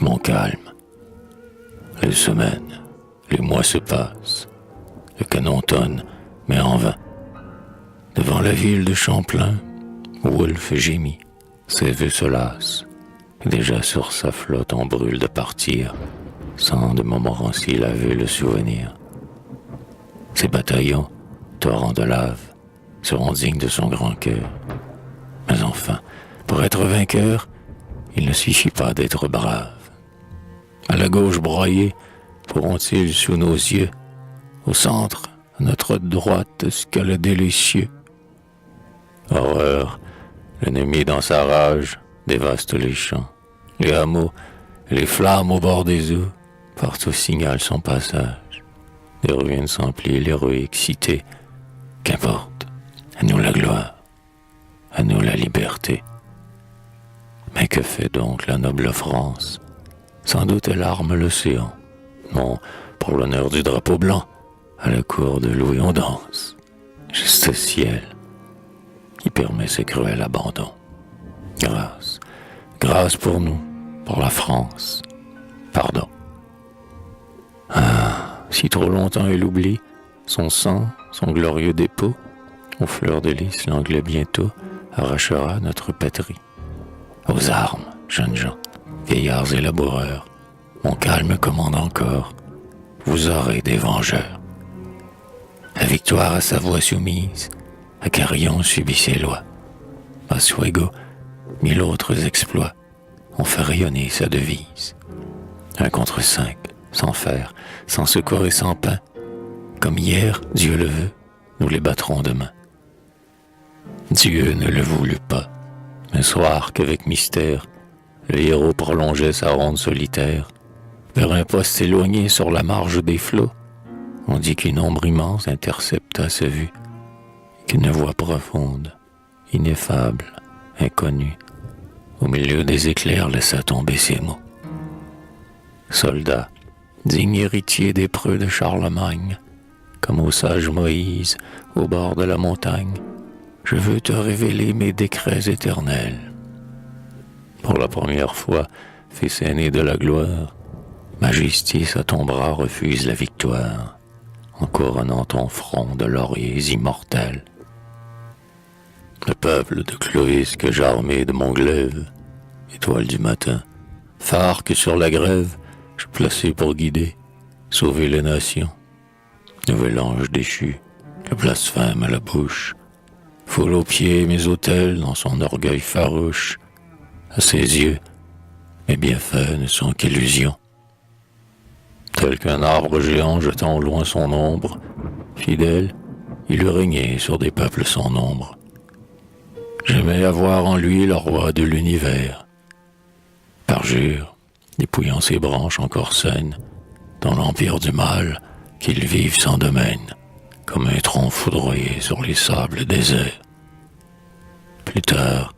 Mon calme. Les semaines, les mois se passent. Le canon tonne, mais en vain. Devant la ville de Champlain, Wolfe gémit, ses vœux se lassent. Et déjà sur sa flotte on brûle de partir, sans de Montmorency laver le souvenir. Ces bataillons, torrents de lave, seront dignes de son grand cœur. Mais enfin, pour être vainqueur, il ne suffit pas d'être brave. À la gauche broyée, pourront-ils sous nos yeux, au centre, à notre droite, escalader les cieux? Horreur, l'ennemi dans sa rage dévaste les champs, les hameaux, les flammes au bord des eaux, partout signalent son passage. Des ruines s'emplissent l'héroïque cité. Qu'importe, à nous la gloire, à nous la liberté. Mais que fait donc la noble France? Sans doute elle arme l'océan. Non, pour l'honneur du drapeau blanc, à la cour de Louis on danse. Juste ciel, qui permet ce cruel abandon. Grâce, grâce pour nous, pour la France. Pardon. Ah, si trop longtemps elle oublie, son sang, son glorieux dépôt, aux fleurs de lys, l'anglais bientôt arrachera notre patrie. Aux armes, jeunes gens, vieillards et laboureurs, mon calme commande encore, vous aurez des vengeurs. La victoire à sa voix soumise, à Carillon subit ses lois. Oswego, mille autres exploits ont fait rayonner sa devise. 1 contre 5, sans fer, sans secours et sans pain. Comme hier, Dieu le veut, nous les battrons demain. Dieu ne le voulut pas. Un soir qu'avec mystère, le héros prolongeait sa ronde solitaire. Vers un poste éloigné sur la marge des flots, on dit qu'une ombre immense intercepta sa vue, qu'une voix profonde, ineffable, inconnue, au milieu des éclairs laissa tomber ces mots. Soldat, digne héritier des preux de Charlemagne, comme au sage Moïse, au bord de la montagne, je veux te révéler mes décrets éternels. Pour la première fois, fils aîné de la gloire, ma justice à ton bras refuse la victoire, en couronnant ton front de lauriers immortels. Le peuple de Clovis que j'armais de mon glaive, étoile du matin, phare que sur la grève, je plaçais pour guider, sauver les nations. Nouvel ange déchu, le blasphème à la bouche, foule aux pieds mes autels dans son orgueil farouche. À ses yeux, mes bienfaits ne sont qu'illusions. Tel qu'un arbre géant jetant au loin son ombre, fidèle, il eût régné sur des peuples sans nombre. J'aimais avoir en lui le roi de l'univers. Parjure, dépouillant ses branches encore saines, dans l'empire du mal, qu'il vive sans domaine, comme un tronc foudroyé sur les sables déserts. Plus tard,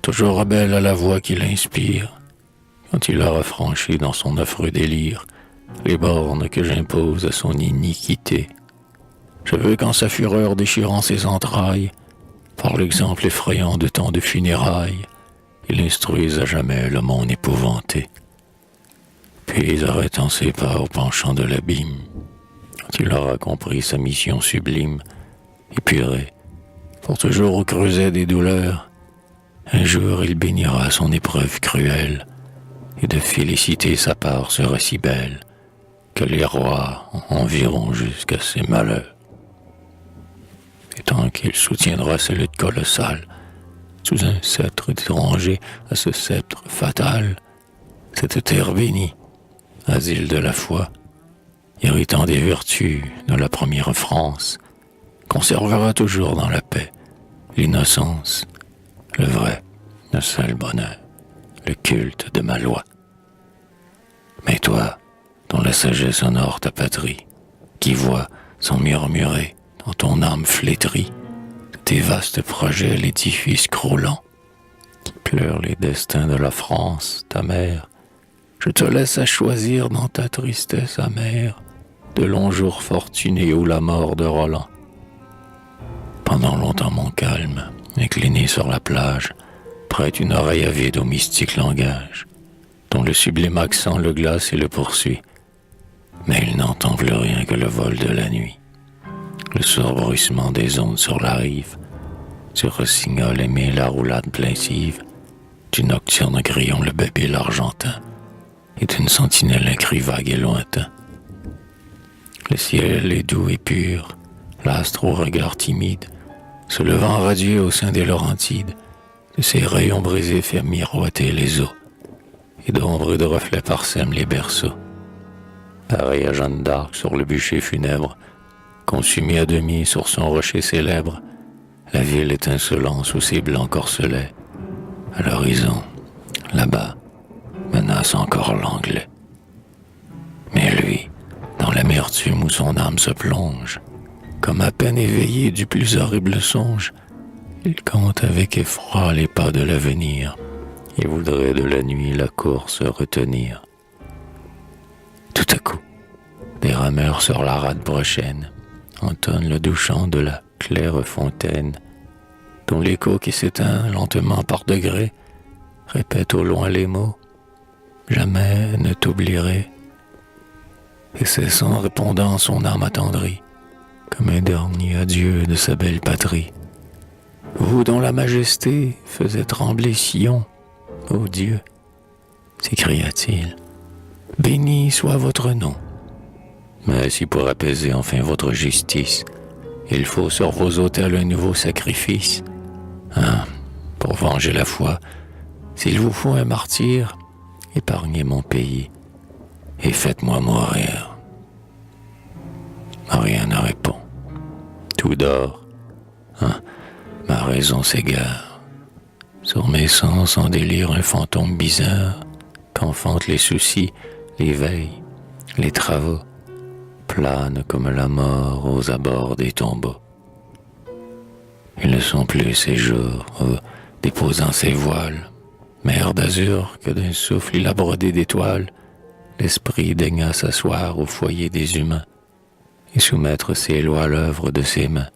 toujours rebelle à la voix qui l'inspire, quand il aura franchi dans son affreux délire les bornes que j'impose à son iniquité, je veux qu'en sa fureur déchirant ses entrailles, par l'exemple effrayant de tant de funérailles, il instruise à jamais le monde épouvanté. Puis arrêtant ses pas au penchant de l'abîme, quand il aura compris sa mission sublime, épuré, pour toujours au creuset des douleurs, un jour il bénira son épreuve cruelle, et de félicité sa part sera si belle, que les rois envieront jusqu'à ses malheurs. Et tant qu'il soutiendra sa lutte colossale, sous un sceptre étranger à ce sceptre fatal, cette terre bénie, asile de la foi, héritant des vertus de la première France, conservera toujours dans la paix l'innocence, le vrai, le seul bonheur, le culte de ma loi. Mais toi, dont la sagesse honore ta patrie, qui vois, sans murmurer, dans ton âme flétrie, tes vastes projets l'édifice croulant, qui pleure les destins de la France, ta mère, je te laisse à choisir dans ta tristesse amère de longs jours fortunés ou la mort de Roland. Pendant longtemps mon calme, incliné sur la plage, prête une oreille avide au mystique langage. dont le sublime accent le glace et le poursuit. Mais il n'entend plus rien que le vol de la nuit. Le sourd bruissement des ondes sur la rive, sur rossignol aimé la roulade plaintive, du nocturne grillon le bébé l'argentin, et d'une sentinelle un cri vague et lointain. Le ciel est doux et pur, l'astre au regard timide, se levant radieux au sein des Laurentides, de ses rayons brisés fait miroiter les eaux, et d'ombre et de reflets parsèment les berceaux. Pareil à Jeanne d'Arc sur le bûcher funèbre, consumé à demi sur son rocher célèbre, la ville étincelant sous ses blancs corselets. À l'horizon, là-bas, menace encore l'anglais. Mais lui, dans l'amertume où son âme se plonge, comme à peine éveillé du plus horrible songe, il compte avec effroi les pas de l'avenir et voudrait de la nuit la course retenir. Tout à coup, des rameurs sur la rade prochaine entonnent le doux chant de la claire fontaine, dont l'écho qui s'éteint lentement par degrés répète au loin les mots « Jamais ne t'oublierai ». Et c'est son répondant son âme attendrie, comme un dernier adieu de sa belle patrie. Vous dont la majesté faisait trembler Sion, ô Dieu, s'écria-t-il, béni soit votre nom. Mais si pour apaiser enfin votre justice, il faut sur vos autels un nouveau sacrifice, pour venger la foi, s'il vous faut un martyr, épargnez mon pays et faites-moi mourir. Rien ne répond. Tout dort. Ma raison s'égare. Sur mes sens en délire un fantôme bizarre qu'enfantent les soucis, les veilles, les travaux, plane comme la mort aux abords des tombeaux. Ils ne sont plus ces jours où, déposant ses voiles, mer d'azur que d'un souffle il a brodé d'étoiles, l'esprit daigna s'asseoir au foyer des humains et soumettre ses lois à l'œuvre de ses mains.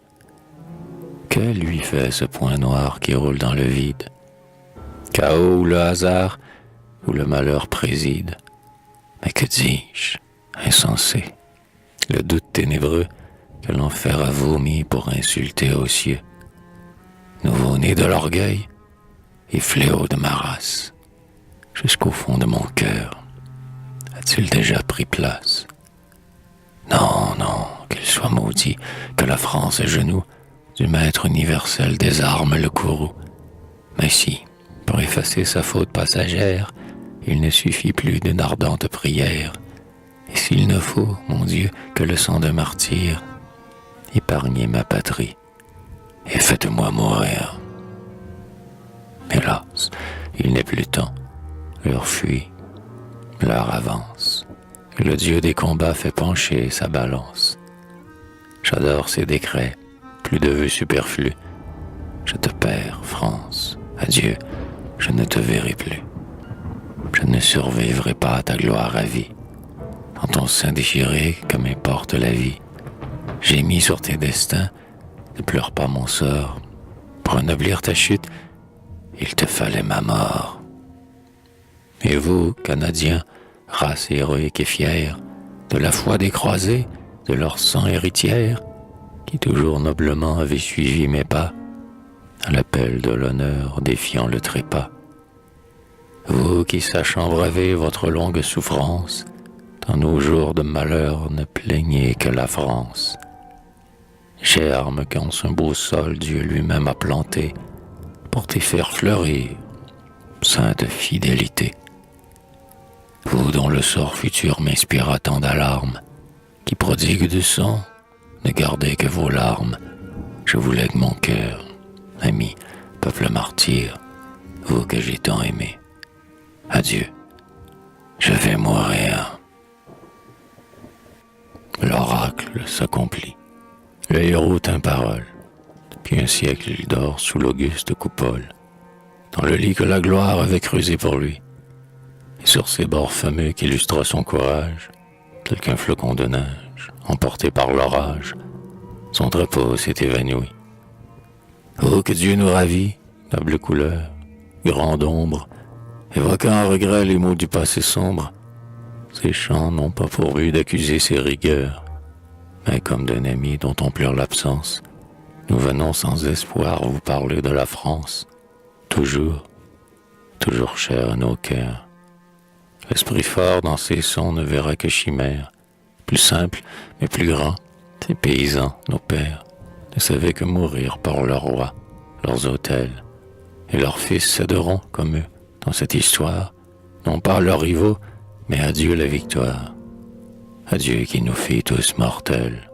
Que lui fait ce point noir qui roule dans le vide? Chaos où le hasard, où le malheur préside. Mais que dis-je, insensé? Le doute ténébreux que l'enfer a vomi pour insulter aux cieux. Nouveau-né de l'orgueil et fléau de ma race, jusqu'au fond de mon cœur, a-t-il déjà pris place? Non, non, qu'il soit maudit, que la France à genoux du maître universel désarme le courroux. Mais si, pour effacer sa faute passagère, il ne suffit plus d'une ardente prière, et s'il ne faut, mon Dieu, que le sang d'un martyr, épargnez ma patrie et faites-moi mourir. Hélas, il n'est plus temps, l'heure fuit, l'heure avance, et le Dieu des combats fait pencher sa balance. J'adore ses décrets, plus de vœux superflus. Je te perds, France, adieu, je ne te verrai plus. Je ne survivrai pas à ta gloire à vie. Dans ton sein déchiré, comme importe la vie, j'ai mis sur tes destins, ne pleure pas mon sort. Pour ennoblir ta chute, il te fallait ma mort. Et vous, Canadiens, race héroïque et fière, de la foi des croisés, de leur sang héritière, qui toujours noblement avez suivi mes pas, à l'appel de l'honneur défiant le trépas. Vous qui sachant braver votre longue souffrance, dans nos jours de malheur ne plaignez que la France. Germe qu'en ce beau sol Dieu lui-même a planté, pour t'y faire fleurir, sainte fidélité. Vous dont le sort futur m'inspira tant d'alarmes, qui prodigue du sang, ne gardez que vos larmes. Je vous lègue mon cœur, ami, peuple martyr, vous que j'ai tant aimé. Adieu, je vais mourir. L'oracle s'accomplit. Le héros tint parole. Depuis un siècle, il dort sous l'auguste coupole, dans le lit que la gloire avait creusé pour lui. Et sur ces bords fameux qu'illustra son courage, tel qu'un flocon de neige, emporté par l'orage, son drapeau s'est évanoui. Oh, que Dieu nous ravit, noble couleur, grande ombre, évoquant à regret les mots du passé sombre. Ces chants n'ont pas pour but d'accuser ses rigueurs, mais comme d'un ami dont on pleure l'absence, nous venons sans espoir vous parler de la France, toujours, toujours chère à nos cœurs. L'esprit fort dans ces sons ne verra que chimère, plus simple mais plus grand. Ces paysans, nos pères, ne savaient que mourir par leurs rois, leurs autels, et leurs fils céderont comme eux dans cette histoire, non pas leurs rivaux, mais à Dieu la victoire, à Dieu qui nous fit tous mortels.